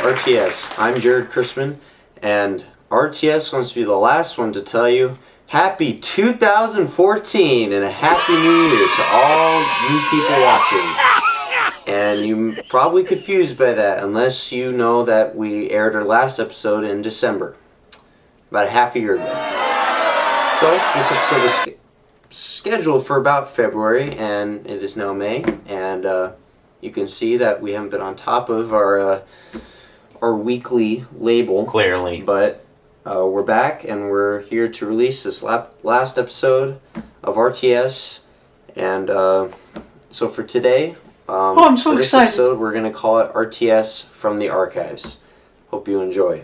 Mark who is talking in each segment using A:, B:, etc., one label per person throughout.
A: RTS. I'm Jared Chrisman, and RTS wants to be the last one to tell you Happy 2014 and a Happy New Year to all you people watching. And you're probably confused by that unless you know that we aired our last episode in December, about a half a year ago. So this episode is scheduled for about February, and it is now May, and you can see that we haven't been on top of our weekly label.
B: Clearly.
A: But we're back, and we're here to release this last episode of RTS. And so for today,
B: I'm so
A: for this
B: excited.
A: episode, we're going to call it RTS from the Archives. Hope you enjoy.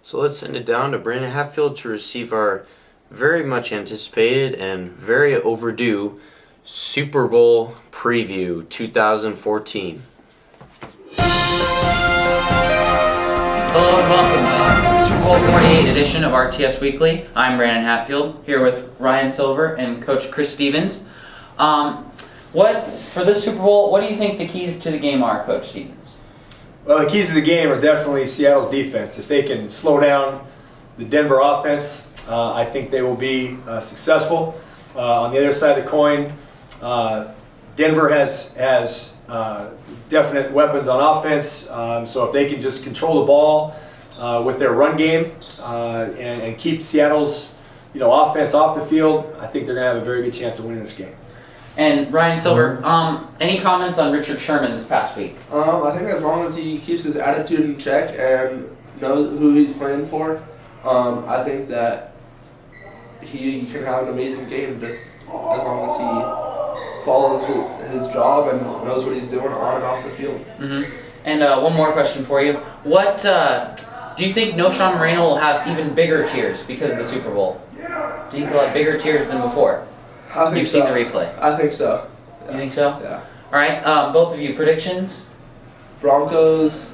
A: So let's send it down to Brandon Hatfield to receive our very much anticipated and very overdue Super Bowl preview 2014.
C: Hello and welcome to Super Bowl 48 edition of RTS Weekly. I'm Brandon Hatfield, here with Ryan Silver and Coach Chris Stevens. For this Super Bowl, what do you think the keys to the game are, Coach Stevens?
D: Well, the keys to the game are definitely Seattle's defense. If they can slow down the Denver offense, I think they will be successful. On the other side of the coin, Denver has definite weapons on offense, so if they can just control the ball with their run game and keep Seattle's offense off the field, I think they're going to have a very good chance of winning this game.
C: And Ryan Silver, any comments on Richard Sherman this past week?
E: I think as long as he keeps his attitude in check and knows who he's playing for, I think that he can have an amazing game just as long as he follows his job and knows what he's doing on and off the field.
C: Mm-hmm. And one more question for you. What do you think Noshawn Moreno will have even bigger tears because of the Super Bowl? Do you think he'll have bigger tears than before?
E: I think
C: You've
E: so.
C: seen the replay.
E: I think so.
C: You think so?
E: Yeah.
C: All right. Both of you, predictions?
E: Broncos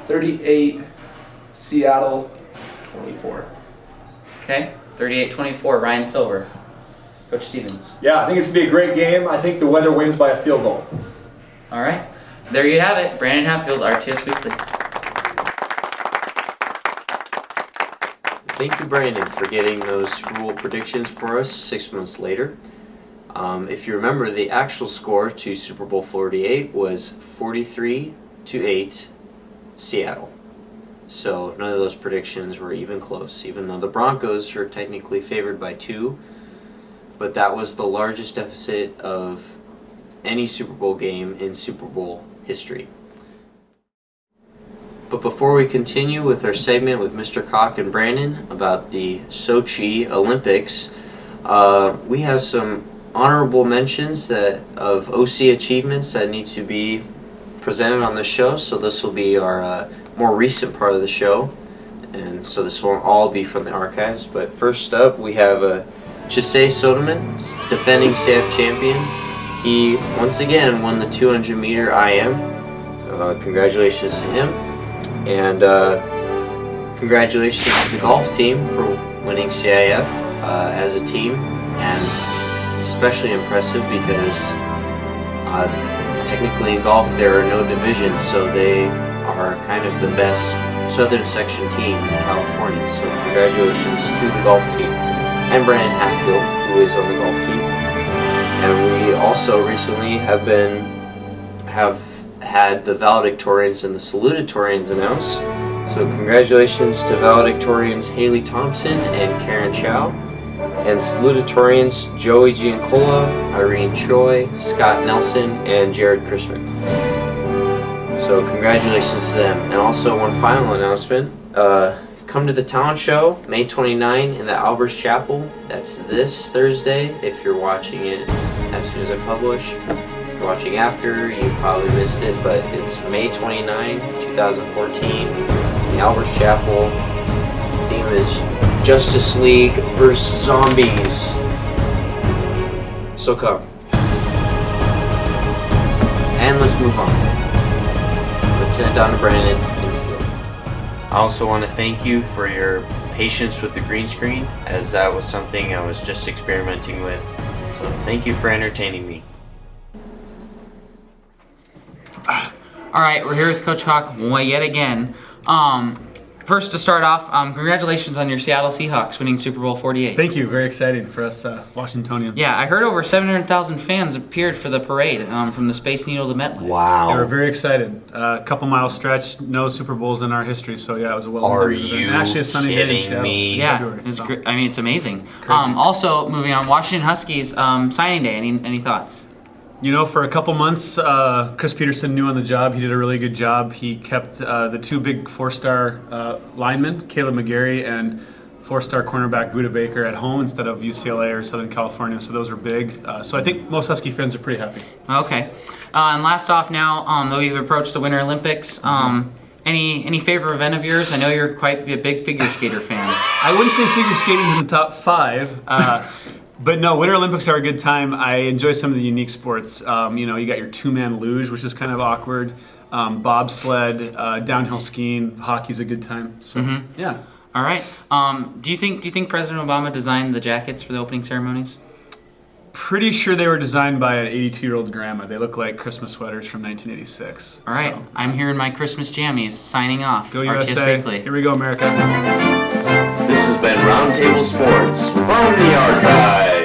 E: 38, Seattle 24.
C: Okay. 38-24. Ryan Silver. Coach Stevens.
D: Yeah, I think it's going to be a great game. I think the weather wins by a field goal.
C: All right. There you have it. Brandon Hatfield, RTS Weekly.
A: Thank you, Brandon, for getting those Super Bowl predictions for us 6 months later. If you remember, the actual score to Super Bowl 48 was 43-8 Seattle. So none of those predictions were even close, even though the Broncos are technically favored by 2. But that was the largest deficit of any Super Bowl game in Super Bowl history. But before we continue with our segment with Mr. Cock and Brandon about the Sochi Olympics, we have some honorable mentions of OC achievements that need to be presented on the show. So this will be our more recent part of the show, and so this won't all be from the archives. But first up, we have Chisei Soderman, defending SAF champion. He once again won the 200-meter IM. Congratulations to him. And congratulations to the golf team for winning CIF as a team, and especially impressive because technically in golf there are no divisions, so they are kind of the best Southern Section team in California. So congratulations to the golf team and Brandon Hatfield, who is on the golf team. And we also recently have had the valedictorians and the salutatorians announced. So congratulations to valedictorians Haley Thompson and Karen Chow, and salutatorians Joey Giancola, Irene Choi, Scott Nelson, and Jared Chrisman. So congratulations to them. And also one final announcement. Come to the Talent Show, May 29 in the Albers Chapel. That's this Thursday if you're watching it as soon as I publish. Watching after, you probably missed it, but it's May 29, 2014, the Albers Chapel. The theme is Justice League versus Zombies. So come. And let's move on. Let's send it down to Brandon in the field. I also want to thank you for your patience with the green screen, as that was something I was just experimenting with. So thank you for entertaining me.
C: All right, we're here with Coach Hawk yet again. First, to start off, congratulations on your Seattle Seahawks winning Super Bowl 48.
B: Thank you. Very exciting for us Washingtonians.
C: Yeah, I heard over 700,000 fans appeared for the parade from the Space Needle to MetLife.
A: Wow.
B: They were very excited. A couple mile stretch, no Super Bowls in our history, so yeah, it was a well.
A: Are
B: event.
A: you
B: And actually a sunny day in
A: kidding
B: Seattle.
A: me?
C: Yeah,
B: February,
C: it's
B: so.
C: great. I mean, it's amazing. Also, moving on, Washington Huskies signing day. Any thoughts?
B: You know, for a couple months, Chris Peterson knew on the job. He did a really good job. He kept the two big four-star linemen, Caleb McGarry and four-star cornerback Buda Baker, at home instead of UCLA or Southern California. So those were big. So I think most Husky fans are pretty happy.
C: Okay. And last off now, though we've approached the Winter Olympics, any favorite event of yours? I know you're quite a big figure skater fan.
B: I wouldn't say figure skating in the top five. But no, Winter Olympics are a good time. I enjoy some of the unique sports. You know, you got your two-man luge, which is kind of awkward. Bobsled, downhill skiing, hockey's a good time. So yeah.
C: All right. Do you think President Obama designed the jackets for the opening ceremonies?
B: Pretty sure they were designed by an 82-year-old grandma. They look like Christmas sweaters from 1986.
C: All right.
B: So.
C: I'm here in my Christmas jammies, signing off.
B: Go
C: RTS
B: USA.
C: Weekly.
B: Here we go, America.
A: This has been Roundtable Sports from the archive.